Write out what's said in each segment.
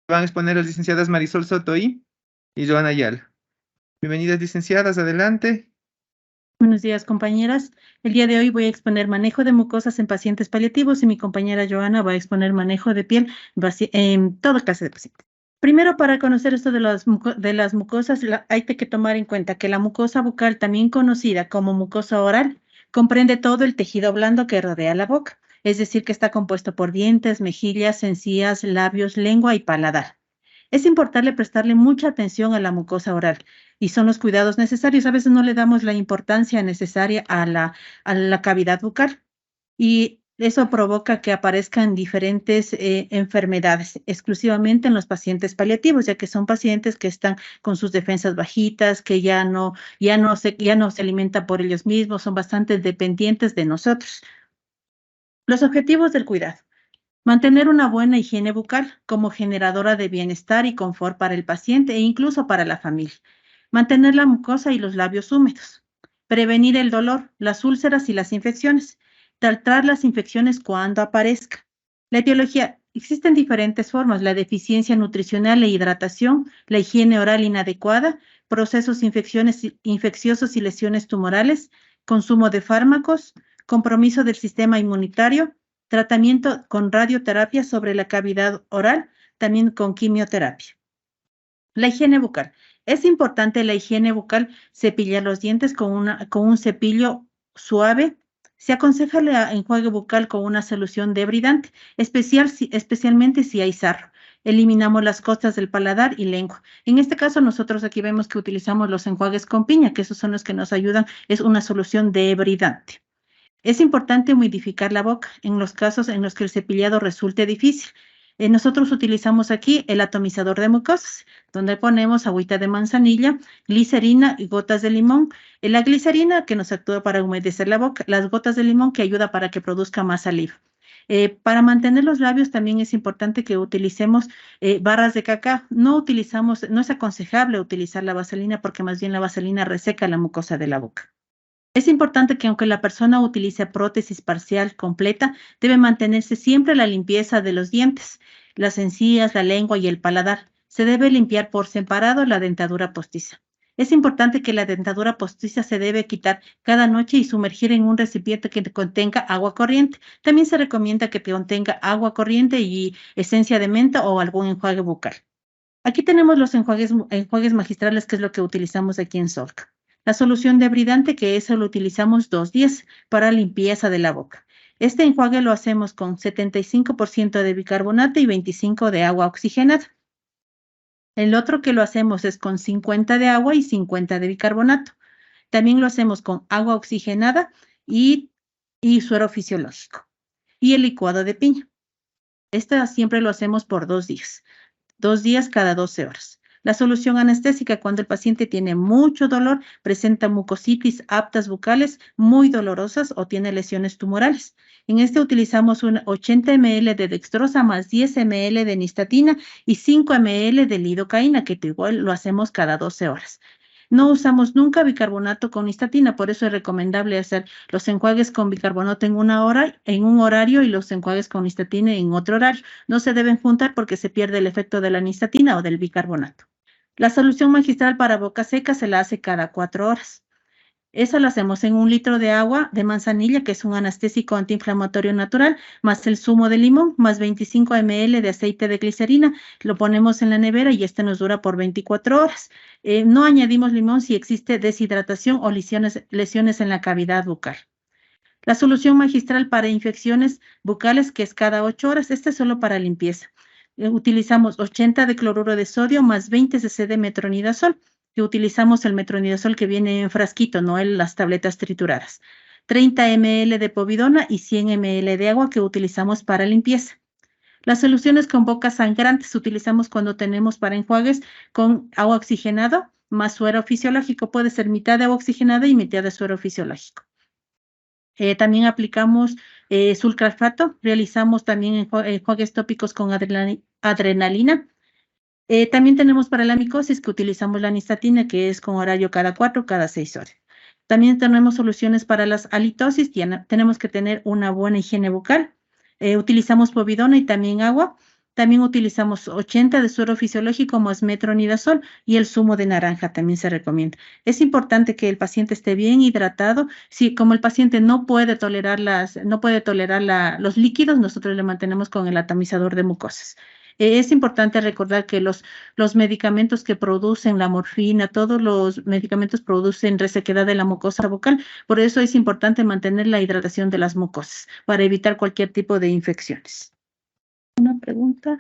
Van a exponer las licenciadas Marisol Soto y Joana Ayala. Bienvenidas, licenciadas, adelante. Buenos días, compañeras. El día de hoy voy a exponer manejo de mucosas en pacientes paliativos y mi compañera Joana va a exponer manejo de piel en toda clase de pacientes. Primero, para conocer esto de las mucosas, hay que tomar en cuenta que la mucosa bucal, también conocida como mucosa oral, comprende todo el tejido blando que rodea la boca, es decir, que está compuesto por dientes, mejillas, encías, labios, lengua y paladar. Es importante prestarle mucha atención a la mucosa oral y son los cuidados necesarios. A veces no le damos la importancia necesaria a la cavidad bucal y eso provoca que aparezcan diferentes enfermedades, exclusivamente en los pacientes paliativos, ya que son pacientes que están con sus defensas bajitas, que ya no se alimentan por ellos mismos, son bastante dependientes de nosotros. Los objetivos del cuidado. Mantener una buena higiene bucal como generadora de bienestar y confort para el paciente e incluso para la familia. Mantener la mucosa y los labios húmedos. Prevenir el dolor, las úlceras y las infecciones. Tratar las infecciones cuando aparezca. La etiología. Existen diferentes formas: la deficiencia nutricional e hidratación, la higiene oral inadecuada, procesos infecciosos y lesiones tumorales, consumo de fármacos, compromiso del sistema inmunitario, tratamiento con radioterapia sobre la cavidad oral, también con quimioterapia. La higiene bucal. Es importante la higiene bucal, cepillar los dientes con un cepillo suave. Se aconseja el enjuague bucal con una solución debridante, especialmente si hay sarro. Eliminamos las costras del paladar y lengua. En este caso, nosotros aquí vemos que utilizamos los enjuagues con piña, que esos son los que nos ayudan, es una solución debridante. Es importante humidificar la boca en los casos en los que el cepillado resulte difícil. Nosotros utilizamos aquí el atomizador de mucosas, donde ponemos agüita de manzanilla, glicerina y gotas de limón. La glicerina que nos actúa para humedecer la boca, las gotas de limón que ayuda para que produzca más saliva. Para mantener los labios también es importante que utilicemos barras de cacao. No es aconsejable utilizar la vaselina porque más bien la vaselina reseca la mucosa de la boca. Es importante que aunque la persona utilice prótesis parcial completa, debe mantenerse siempre la limpieza de los dientes, las encías, la lengua y el paladar. Se debe limpiar por separado la dentadura postiza. Es importante que la dentadura postiza se debe quitar cada noche y sumergir en un recipiente que contenga agua corriente. También se recomienda que contenga agua corriente y esencia de menta o algún enjuague bucal. Aquí tenemos los enjuagues magistrales, que es lo que utilizamos aquí en Solca. La solución debridante, que eso lo utilizamos 2 días para limpieza de la boca. Este enjuague lo hacemos con 75% de bicarbonato y 25% de agua oxigenada. El otro que lo hacemos es con 50 de agua y 50 de bicarbonato. También lo hacemos con agua oxigenada y suero fisiológico. Y el licuado de piña. Este siempre lo hacemos por 2 días. 2 días cada 12 horas. La solución anestésica, cuando el paciente tiene mucho dolor, presenta mucositis, aptas bucales muy dolorosas o tiene lesiones tumorales. En este utilizamos 80 ml de dextrosa más 10 ml de nistatina y 5 ml de lidocaína, que igual lo hacemos cada 12 horas. No usamos nunca bicarbonato con nistatina, por eso es recomendable hacer los enjuagues con bicarbonato en una hora, en un horario, y los enjuagues con nistatina en otro horario. No se deben juntar porque se pierde el efecto de la nistatina o del bicarbonato. La solución magistral para boca seca se la hace cada 4 horas. Eso lo hacemos en 1 litro de agua de manzanilla, que es un anestésico antiinflamatorio natural, más el zumo de limón, más 25 ml de aceite de glicerina. Lo ponemos en la nevera y este nos dura por 24 horas. No añadimos limón si existe deshidratación o lesiones en la cavidad bucal. La solución magistral para infecciones bucales, que es cada 8 horas, este es solo para limpieza. Utilizamos 80 de cloruro de sodio más 20 cc de metronidazol, que utilizamos el metronidazol que viene en frasquito, no en las tabletas trituradas. 30 ml de povidona y 100 ml de agua, que utilizamos para limpieza. Las soluciones con boca sangrantes utilizamos cuando tenemos para enjuagues con agua oxigenada más suero fisiológico. Puede ser mitad de agua oxigenada y mitad de suero fisiológico. También aplicamos sulcalfato, realizamos también enjuagues tópicos con adrenalina. También tenemos para la micosis, que utilizamos la nistatina, que es con horario cada 4, cada 6 horas. También tenemos soluciones para las halitosis. Tenemos que tener una buena higiene bucal. Utilizamos povidona y también agua. También utilizamos 80 de suero fisiológico más metronidazol y el zumo de naranja también se recomienda. Es importante que el paciente esté bien hidratado. Si como el paciente no puede tolerar los líquidos, nosotros le mantenemos con el atomizador de mucosas. Es importante recordar que los medicamentos que producen la morfina, todos los medicamentos producen resequedad de la mucosa vocal, por eso es importante mantener la hidratación de las mucosas para evitar cualquier tipo de infecciones. ¿Una pregunta?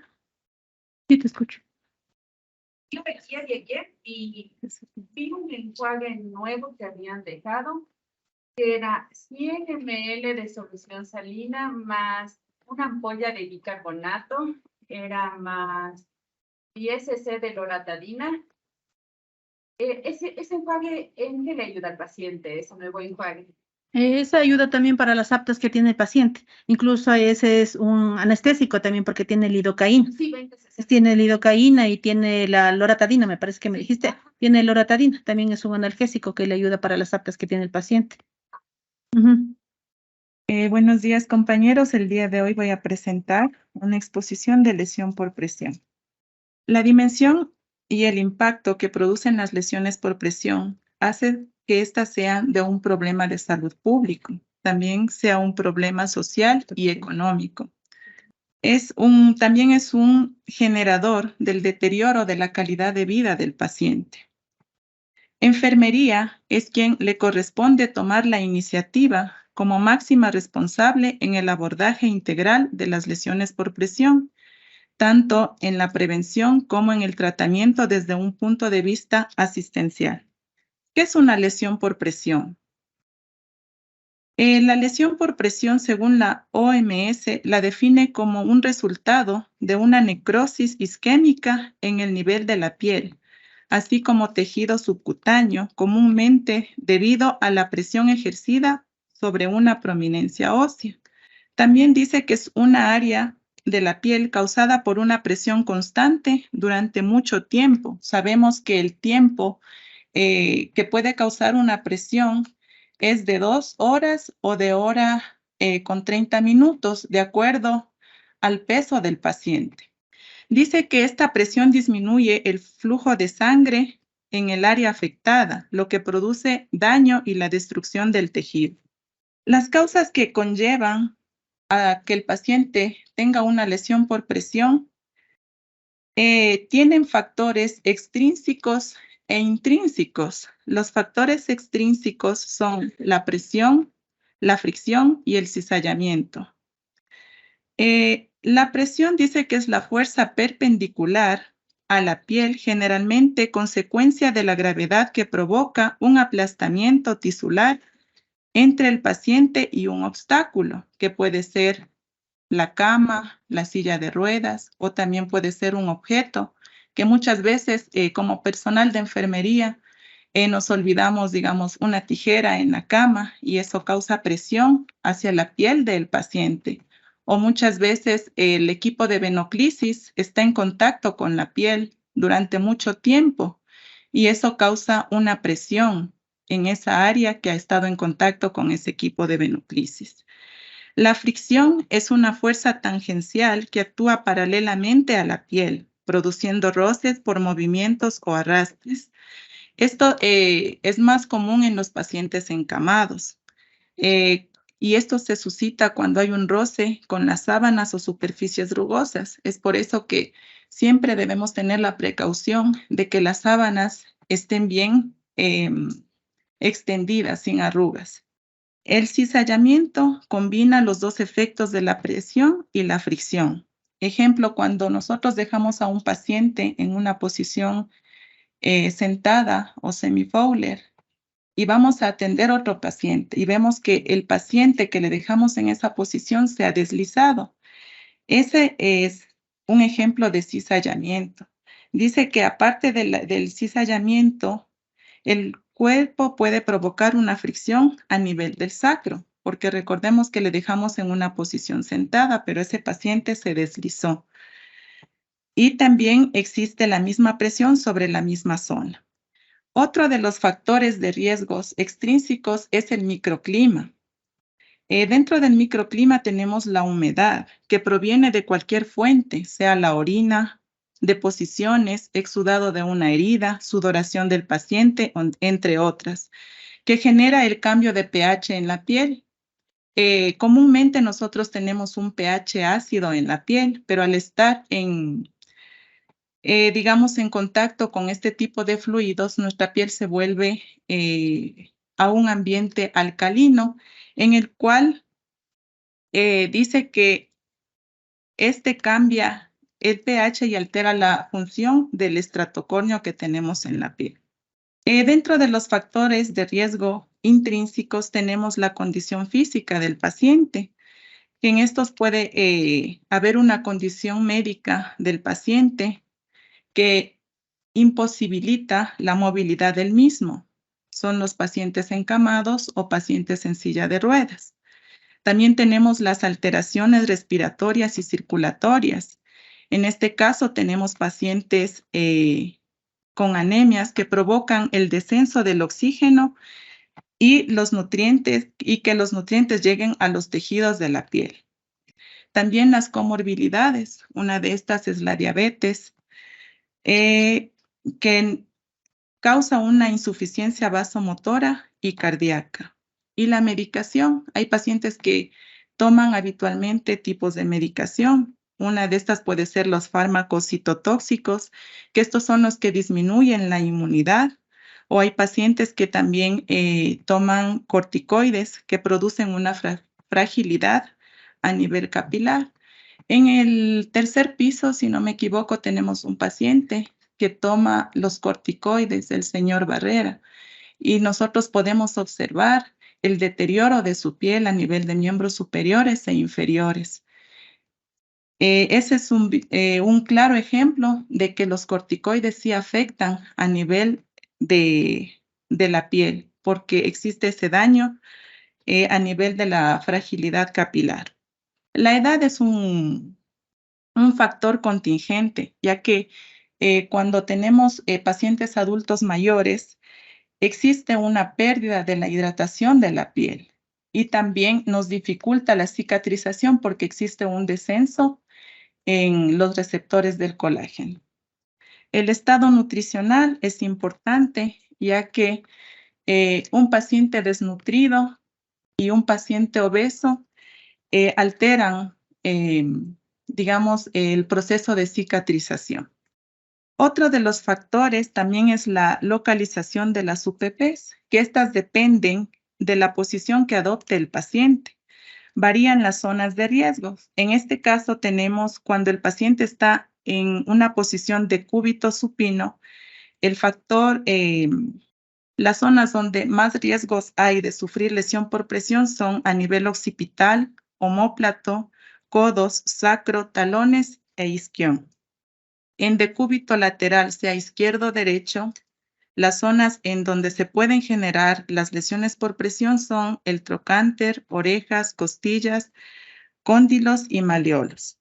Sí, te escucho. Yo llegué y vi un enjuague nuevo que habían dejado, que era 100 ml de solución salina más una ampolla de bicarbonato, era más 10 cc de loratadina. Ese enjuague, ¿en qué le ayuda al paciente, ese nuevo enjuague? Esa ayuda también para las aptas que tiene el paciente. Incluso ese es un anestésico también porque tiene lidocaína. Sí, 20 cc. Tiene lidocaína y tiene la loratadina, me parece que me dijiste. Tiene loratadina, también es un analgésico que le ayuda para las aptas que tiene el paciente. Ujú. Buenos días, compañeros. El día de hoy voy a presentar una exposición de lesión por presión. La dimensión y el impacto que producen las lesiones por presión hace que éstas sean de un problema de salud público, también sea un problema social y económico. También es un generador del deterioro de la calidad de vida del paciente. Enfermería es quien le corresponde tomar la iniciativa como máxima responsable en el abordaje integral de las lesiones por presión, tanto en la prevención como en el tratamiento desde un punto de vista asistencial. ¿Qué es una lesión por presión? La lesión por presión, según la OMS, la define como un resultado de una necrosis isquémica en el nivel de la piel, así como tejido subcutáneo, comúnmente debido a la presión ejercida sobre una prominencia ósea. También dice que es una área de la piel causada por una presión constante durante mucho tiempo. Sabemos que el tiempo que puede causar una presión es de 2 horas o de hora con 30 minutos, de acuerdo al peso del paciente. Dice que esta presión disminuye el flujo de sangre en el área afectada, lo que produce daño y la destrucción del tejido. Las causas que conllevan a que el paciente tenga una lesión por presión tienen factores extrínsecos e intrínsecos. Los factores extrínsecos son la presión, la fricción y el cizallamiento. La presión dice que es la fuerza perpendicular a la piel, generalmente consecuencia de la gravedad que provoca un aplastamiento tisular entre el paciente y un obstáculo, que puede ser la cama, la silla de ruedas o también puede ser un objeto que muchas veces como personal de enfermería nos olvidamos, digamos, una tijera en la cama y eso causa presión hacia la piel del paciente. O muchas veces el equipo de venoclisis está en contacto con la piel durante mucho tiempo y eso causa una presión en esa área que ha estado en contacto con ese equipo de venoclisis. La fricción es una fuerza tangencial que actúa paralelamente a la piel, produciendo roces por movimientos o arrastres. Esto es más común en los pacientes encamados y esto se suscita cuando hay un roce con las sábanas o superficies rugosas. Es por eso que siempre debemos tener la precaución de que las sábanas estén bien extendidas, sin arrugas. El cizallamiento combina los dos efectos de la presión y la fricción. Ejemplo, cuando nosotros dejamos a un paciente en una posición sentada o semi-Fowler y vamos a atender a otro paciente y vemos que el paciente que le dejamos en esa posición se ha deslizado. Ese es un ejemplo de cizallamiento. Dice que aparte del cizallamiento, el cuerpo puede provocar una fricción a nivel del sacro, porque recordemos que le dejamos en una posición sentada, pero ese paciente se deslizó. Y también existe la misma presión sobre la misma zona. Otro de los factores de riesgos extrínsecos es el microclima. Dentro del microclima tenemos la humedad, que proviene de cualquier fuente, sea la orina, deposiciones, exudado de una herida, sudoración del paciente, entre otras, que genera el cambio de pH en la piel. Comúnmente nosotros tenemos un pH ácido en la piel, pero al estar digamos, en contacto con este tipo de fluidos, nuestra piel se vuelve a un ambiente alcalino, en el cual dice que este cambia el pH y altera la función del estratocorneo que tenemos en la piel. Dentro de los factores de riesgo intrínsecos tenemos la condición física del paciente, que en estos puede haber una condición médica del paciente que imposibilita la movilidad del mismo. Son los pacientes encamados o pacientes en silla de ruedas. También tenemos las alteraciones respiratorias y circulatorias. En este caso tenemos pacientes con anemias que provocan el descenso del oxígeno y los nutrientes, y que los nutrientes lleguen a los tejidos de la piel. También las comorbilidades. Una de estas es la diabetes, que causa una insuficiencia vasomotora y cardíaca. Y la medicación. Hay pacientes que toman habitualmente tipos de medicación. Una de estas puede ser los fármacos citotóxicos, que estos son los que disminuyen la inmunidad. O hay pacientes que también toman corticoides que producen una fragilidad a nivel capilar. En el tercer piso, si no me equivoco, tenemos un paciente que toma los corticoides del señor Barrera y nosotros podemos observar el deterioro de su piel a nivel de miembros superiores e inferiores. Ese es un claro ejemplo de que los corticoides sí afectan a nivel de la piel, porque existe ese daño a nivel de la fragilidad capilar. La edad es un factor contingente, ya que cuando tenemos pacientes adultos mayores, existe una pérdida de la hidratación de la piel y también nos dificulta la cicatrización porque existe un descenso en los receptores del colágeno. El estado nutricional es importante, ya que un paciente desnutrido y un paciente obeso alteran, digamos, el proceso de cicatrización. Otro de los factores también es la localización de las UPPs, que estas dependen de la posición que adopte el paciente. Varían las zonas de riesgo. En este caso tenemos cuando el paciente está en una posición de cúbito supino, el factor, las zonas donde más riesgos hay de sufrir lesión por presión son a nivel occipital, omóplato, codos, sacro, talones e isquión. En decúbito lateral, sea izquierdo o derecho, las zonas en donde se pueden generar las lesiones por presión son el trocánter, orejas, costillas, cóndilos y maleolos.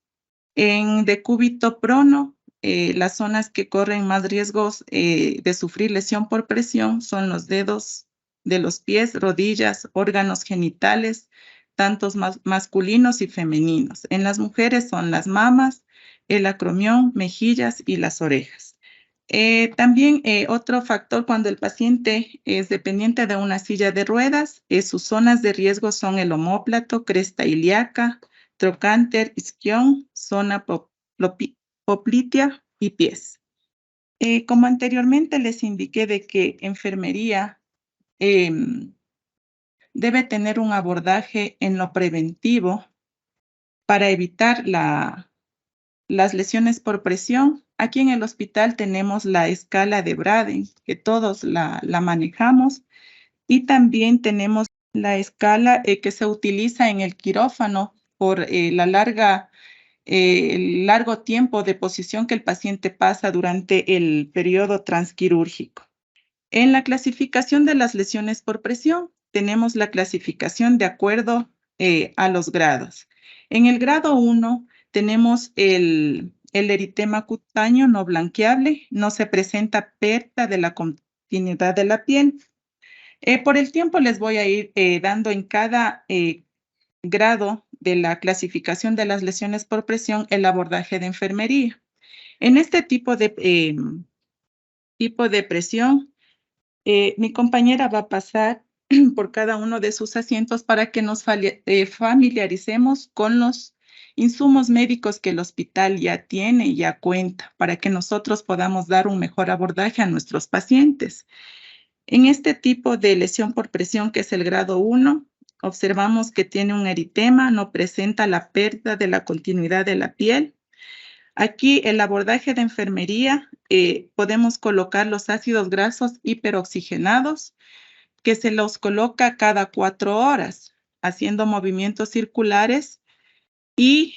En decúbito prono, las zonas que corren más riesgos de sufrir lesión por presión son los dedos de los pies, rodillas, órganos genitales, tantos masculinos y femeninos. En las mujeres son las mamas, el acromión, mejillas y las orejas. También otro factor cuando el paciente es dependiente de una silla de ruedas, sus zonas de riesgo son el omóplato, cresta ilíaca, trocánter, isquión, zona poplitea y pies. Como anteriormente les indiqué de que enfermería debe tener un abordaje en lo preventivo para evitar las lesiones por presión. Aquí en el hospital tenemos la escala de Braden, que todos la manejamos, y también tenemos la escala que se utiliza en el quirófano por el largo tiempo de posición que el paciente pasa durante el periodo transquirúrgico. En la clasificación de las lesiones por presión, tenemos la clasificación de acuerdo a los grados. En el grado 1 tenemos el eritema cutáneo no blanqueable, no se presenta pérdida de la continuidad de la piel. Por el tiempo les voy a ir dando en cada grado de la clasificación de las lesiones por presión, el abordaje de enfermería. En este tipo de presión, mi compañera va a pasar por cada uno de sus asientos para que nos familiaricemos con los insumos médicos que el hospital ya tiene y ya cuenta, para que nosotros podamos dar un mejor abordaje a nuestros pacientes. En este tipo de lesión por presión, que es el grado 1, observamos que tiene un eritema, no presenta la pérdida de la continuidad de la piel. Aquí el abordaje de enfermería, podemos colocar los ácidos grasos hiperoxigenados, que se los coloca cada 4 horas, haciendo movimientos circulares y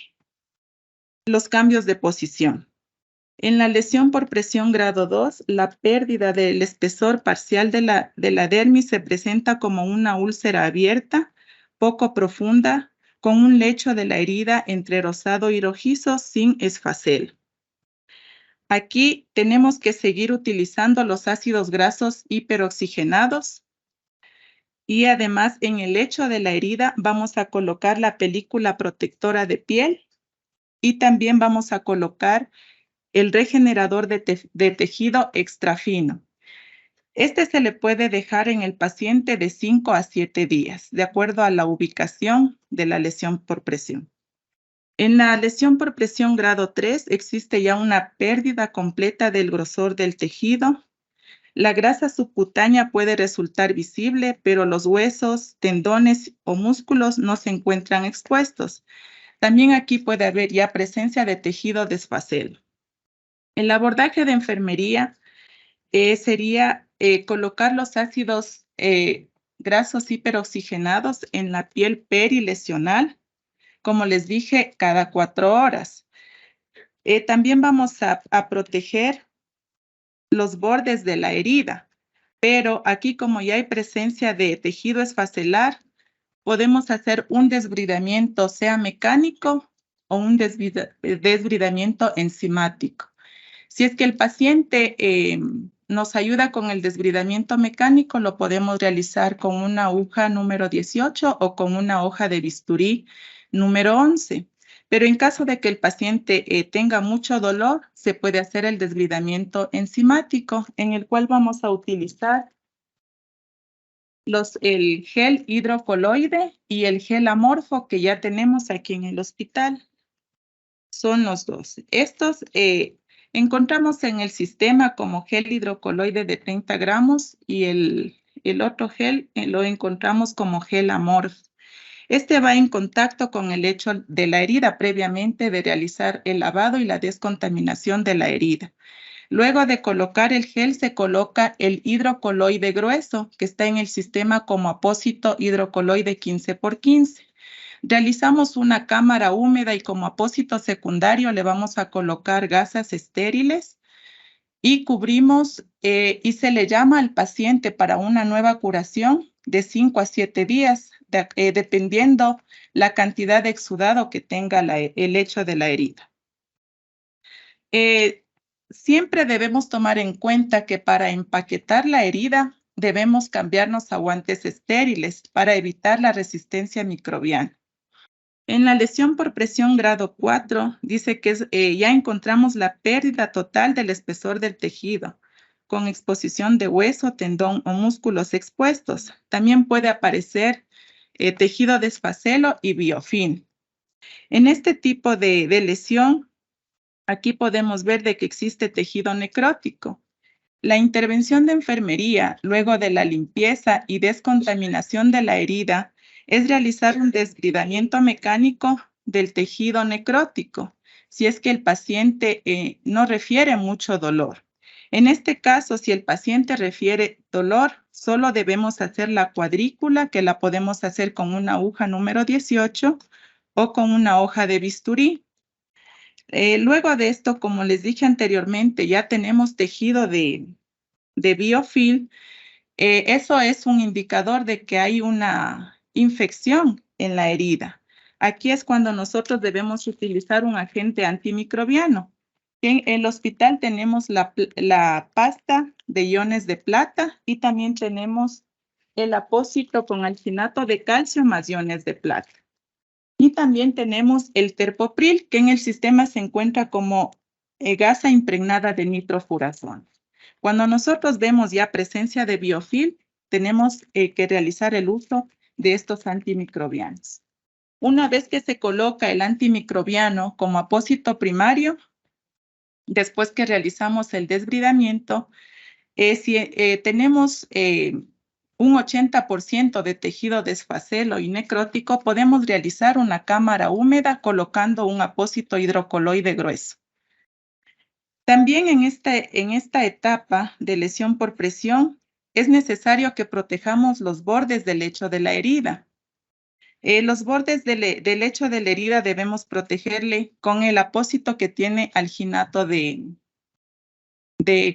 los cambios de posición. En la lesión por presión grado 2, la pérdida del espesor parcial de la dermis se presenta como una úlcera abierta, poco profunda, con un lecho de la herida entre rosado y rojizo sin esfacelo. Aquí tenemos que seguir utilizando los ácidos grasos hiperoxigenados y además en el lecho de la herida vamos a colocar la película protectora de piel y también vamos a colocar el regenerador de tejido extrafino. Este se le puede dejar en el paciente de 5 a 7 días, de acuerdo a la ubicación de la lesión por presión. En la lesión por presión grado 3 existe ya una pérdida completa del grosor del tejido. La grasa subcutánea puede resultar visible, pero los huesos, tendones o músculos no se encuentran expuestos. También aquí puede haber ya presencia de tejido desfacelo. El abordaje de enfermería sería colocar los ácidos grasos hiperoxigenados en la piel perilesional, como les dije, cada 4 horas. También vamos a proteger los bordes de la herida, pero aquí como ya hay presencia de tejido esfacelar, podemos hacer un desbridamiento, sea mecánico o un desbridamiento enzimático. Si es que el paciente nos ayuda con el desbridamiento mecánico, lo podemos realizar con una aguja número 18 o con una hoja de bisturí número 11. Pero en caso de que el paciente tenga mucho dolor, se puede hacer el desbridamiento enzimático, en el cual vamos a utilizar el gel hidrocoloide y el gel amorfo que ya tenemos aquí en el hospital. Son los dos. Estos encontramos en el sistema como gel hidrocoloide de 30 gramos y el otro gel lo encontramos como gel amorfo. Este va en contacto con el lecho de la herida previamente de realizar el lavado y la descontaminación de la herida. Luego de colocar el gel, se coloca el hidrocoloide grueso, que está en el sistema como apósito hidrocoloide 15 por 15. Realizamos una cámara húmeda y como apósito secundario le vamos a colocar gasas estériles y cubrimos y se le llama al paciente para una nueva curación de 5 a 7 días, dependiendo la cantidad de exudado que tenga el lecho de la herida. Siempre debemos tomar en cuenta que para empaquetar la herida debemos cambiarnos a guantes estériles para evitar la resistencia microbiana. En la lesión por presión grado 4 dice que ya encontramos la pérdida total del espesor del tejido, con exposición de hueso, tendón o músculos expuestos. También puede aparecer tejido desfacelo y biofilm. En este tipo de lesión, aquí podemos ver de que existe tejido necrótico. La intervención de enfermería, luego de la limpieza y descontaminación de la herida, es realizar un desbridamiento mecánico del tejido necrótico, si es que el paciente no refiere mucho dolor. En este caso, si el paciente refiere dolor, solo debemos hacer la cuadrícula, que la podemos hacer con una aguja número 18 o con una hoja de bisturí. Luego de esto, como les dije anteriormente, ya tenemos tejido de biofilm. Eso es un indicador de que hay una infección en la herida. Aquí es cuando nosotros debemos utilizar un agente antimicrobiano. En el hospital tenemos la pasta de iones de plata y también tenemos el apósito con alginato de calcio más iones de plata. Y también tenemos el terpopril, que en el sistema se encuentra como gasa impregnada de nitrofurazona. Cuando nosotros vemos ya presencia de biofilm, tenemos que realizar el uso de estos antimicrobianos. Una vez que se coloca el antimicrobiano como apósito primario, después que realizamos el desbridamiento, si tenemos un 80% de tejido desfacelo y necrótico, podemos realizar una cámara húmeda colocando un apósito hidrocoloide grueso. También en esta etapa de lesión por presión, es necesario que protejamos los bordes del lecho de la herida. Los bordes del lecho de la herida debemos protegerle con el apósito que tiene alginato de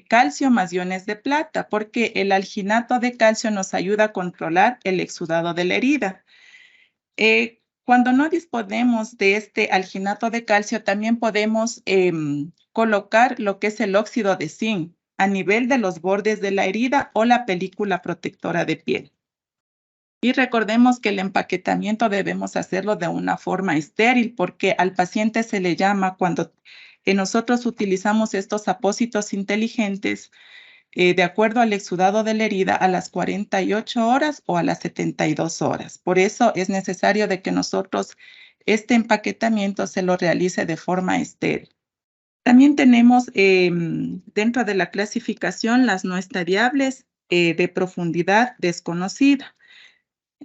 calcio más iones de plata, porque el alginato de calcio nos ayuda a controlar el exudado de la herida. Cuando no disponemos de este alginato de calcio, también podemos colocar lo que es el óxido de zinc a nivel de los bordes de la herida o la película protectora de piel. Y recordemos que el empaquetamiento debemos hacerlo de una forma estéril, porque al paciente se le llama cuando nosotros utilizamos estos apósitos inteligentes de acuerdo al exudado de la herida a las 48 horas o a las 72 horas. Por eso es necesario de que nosotros este empaquetamiento se lo realice de forma estéril. También tenemos dentro de la clasificación las no estadiables de profundidad desconocida.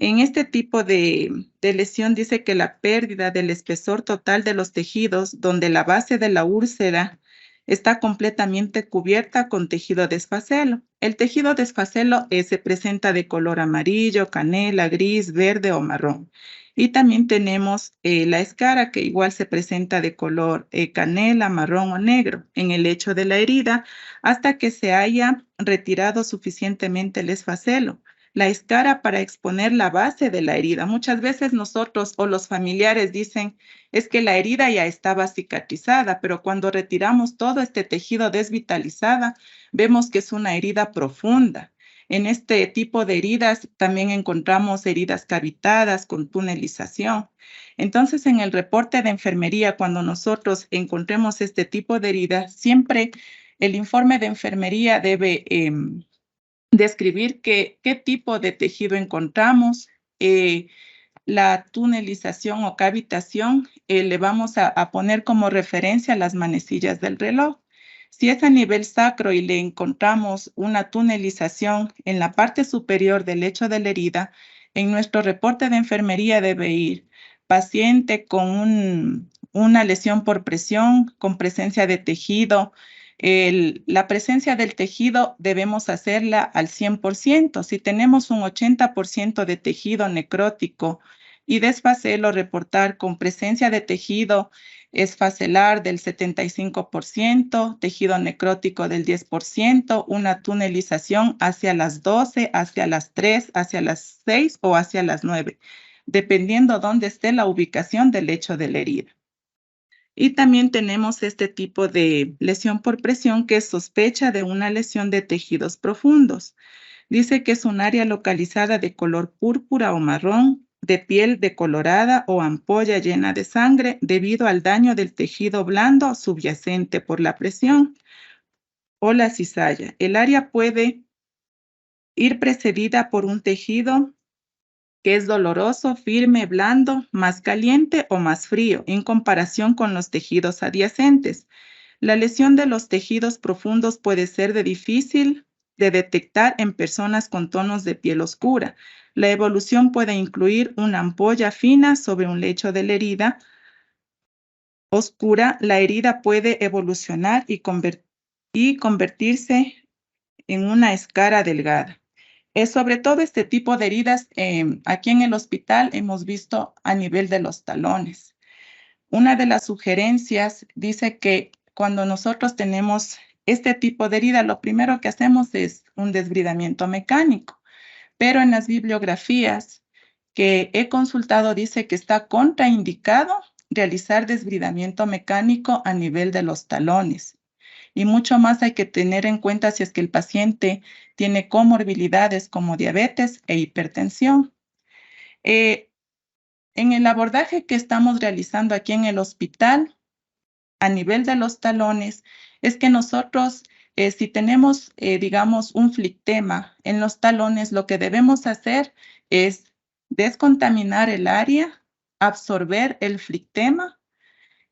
En este tipo de lesión dice que la pérdida del espesor total de los tejidos donde la base de la úlcera está completamente cubierta con tejido desfacelo. El tejido desfacelo se presenta de color amarillo, canela, gris, verde o marrón. Y también tenemos la escara, que igual se presenta de color canela, marrón o negro en el lecho de la herida hasta que se haya retirado suficientemente el esfacelo. La escara para exponer la base de la herida. Muchas veces nosotros o los familiares dicen, es que la herida ya estaba cicatrizada, pero cuando retiramos todo este tejido desvitalizado, vemos que es una herida profunda. En este tipo de heridas también encontramos heridas cavitadas con tunelización. Entonces, en el reporte de enfermería, cuando nosotros encontremos este tipo de heridas, siempre el informe de enfermería debe describir qué tipo de tejido encontramos, la tunelización o cavitación, le vamos a poner como referencia las manecillas del reloj. Si es a nivel sacro y le encontramos una tunelización en la parte superior del lecho de la herida, en nuestro reporte de enfermería debe ir paciente con una lesión por presión, con presencia de tejido. La presencia del tejido debemos hacerla al 100%. Si tenemos un 80% de tejido necrótico y desfacelo, reportar con presencia de tejido esfacelar del 75%, tejido necrótico del 10%, una tunelización hacia las 12, hacia las 3, hacia las 6 o hacia las 9, dependiendo dónde esté la ubicación del lecho de la herida. Y también tenemos este tipo de lesión por presión que es sospecha de una lesión de tejidos profundos. Dice que es un área localizada de color púrpura o marrón, de piel decolorada o ampolla llena de sangre debido al daño del tejido blando subyacente por la presión o la cizalla. El área puede ir precedida por un tejido que es doloroso, firme, blando, más caliente o más frío en comparación con los tejidos adyacentes. La lesión de los tejidos profundos puede ser difícil de detectar en personas con tonos de piel oscura. La evolución puede incluir una ampolla fina sobre un lecho de la herida oscura. La herida puede evolucionar y convertirse en una escara delgada. Sobre todo este tipo de heridas, aquí en el hospital hemos visto a nivel de los talones. Una de las sugerencias dice que cuando nosotros tenemos este tipo de herida, lo primero que hacemos es un desbridamiento mecánico, pero en las bibliografías que he consultado dice que está contraindicado realizar desbridamiento mecánico a nivel de los talones. Y mucho más hay que tener en cuenta si es que el paciente tiene comorbilidades como diabetes e hipertensión. En el abordaje que estamos realizando aquí en el hospital, a nivel de los talones, es que nosotros, si tenemos, digamos, un flictema en los talones, lo que debemos hacer es descontaminar el área, absorber el flictema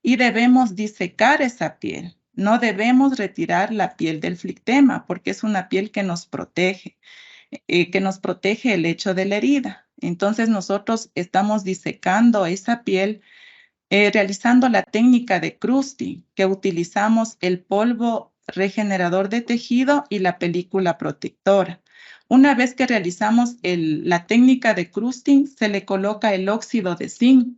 y debemos disecar esa piel. No debemos retirar la piel del flictema porque es una piel que nos protege el hecho de la herida. Entonces nosotros estamos disecando esa piel realizando la técnica de crusting, que utilizamos el polvo regenerador de tejido y la película protectora. Una vez que realizamos la técnica de crusting, se le coloca el óxido de zinc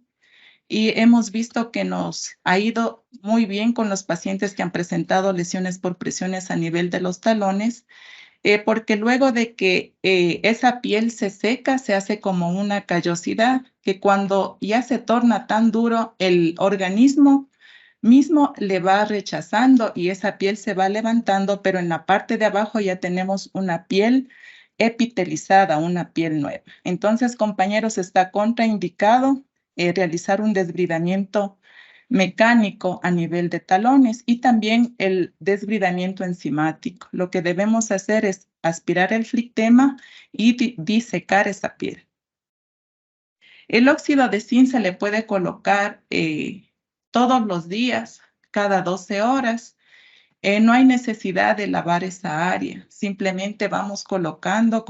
y hemos visto que nos ha ido muy bien con los pacientes que han presentado lesiones por presiones a nivel de los talones, porque luego de que esa piel se seca, se hace como una callosidad, que cuando ya se torna tan duro, el organismo mismo le va rechazando y esa piel se va levantando, pero en la parte de abajo ya tenemos una piel epitelizada, una piel nueva. Entonces, compañeros, está contraindicado realizar un desbridamiento mecánico a nivel de talones y también el desbridamiento enzimático. Lo que debemos hacer es aspirar el flictema y disecar esa piel. El óxido de zinc se le puede colocar todos los días, cada 12 horas. No hay necesidad de lavar esa área. Simplemente vamos colocando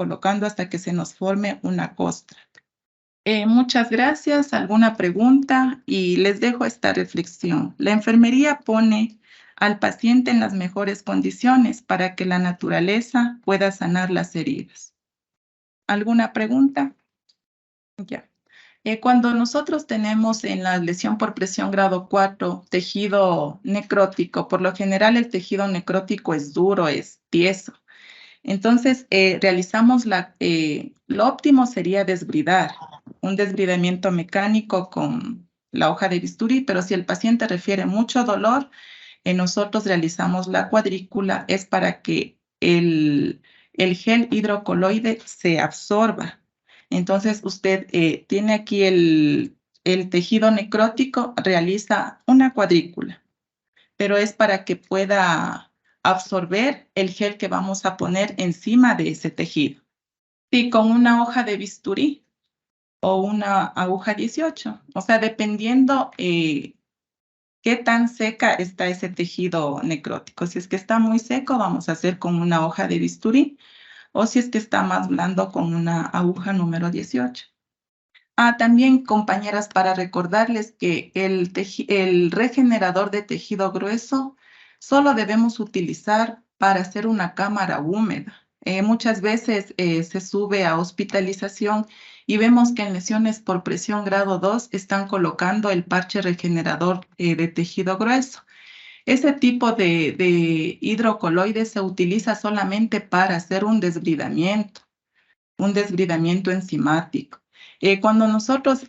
hasta que se nos forme una costra. Muchas gracias. ¿Alguna pregunta? Y les dejo esta reflexión. La enfermería pone al paciente en las mejores condiciones para que la naturaleza pueda sanar las heridas. ¿Alguna pregunta? Ya. Cuando nosotros tenemos en la lesión por presión grado 4 tejido necrótico, por lo general el tejido necrótico es duro, es tieso. Entonces, realizamos lo óptimo sería desbridar, un desbridamiento mecánico con la hoja de bisturí, pero si el paciente refiere mucho dolor, nosotros realizamos la cuadrícula, es para que el gel hidrocoloide se absorba. Entonces, usted tiene aquí el tejido necrótico, realiza una cuadrícula, pero es para que pueda absorber el gel que vamos a poner encima de ese tejido. Sí, con una hoja de bisturí o una aguja 18, o sea, dependiendo qué tan seca está ese tejido necrótico. Si es que está muy seco, vamos a hacer con una hoja de bisturí, o si es que está más blando, con una aguja número 18. También, compañeras, para recordarles que el regenerador de tejido grueso solo debemos utilizar para hacer una cámara húmeda. Muchas veces se sube a hospitalización y vemos que en lesiones por presión grado 2 están colocando el parche regenerador de tejido grueso. Ese tipo de hidrocoloide se utiliza solamente para hacer un desbridamiento enzimático. Cuando nosotros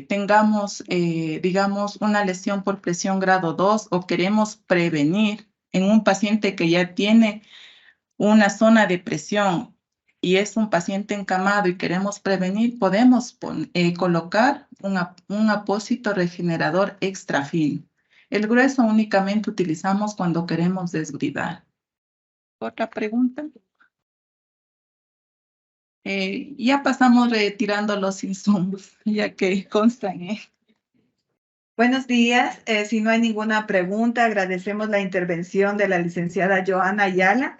tengamos, digamos, una lesión por presión grado 2 o queremos prevenir en un paciente que ya tiene una zona de presión y es un paciente encamado y queremos prevenir, podemos colocar un apósito regenerador extra fino. El grueso únicamente utilizamos cuando queremos desbridar. ¿Otra pregunta? Ya pasamos retirando los insumos, ya que constan. Buenos días. Si no hay ninguna pregunta, agradecemos la intervención de la licenciada Joana Ayala.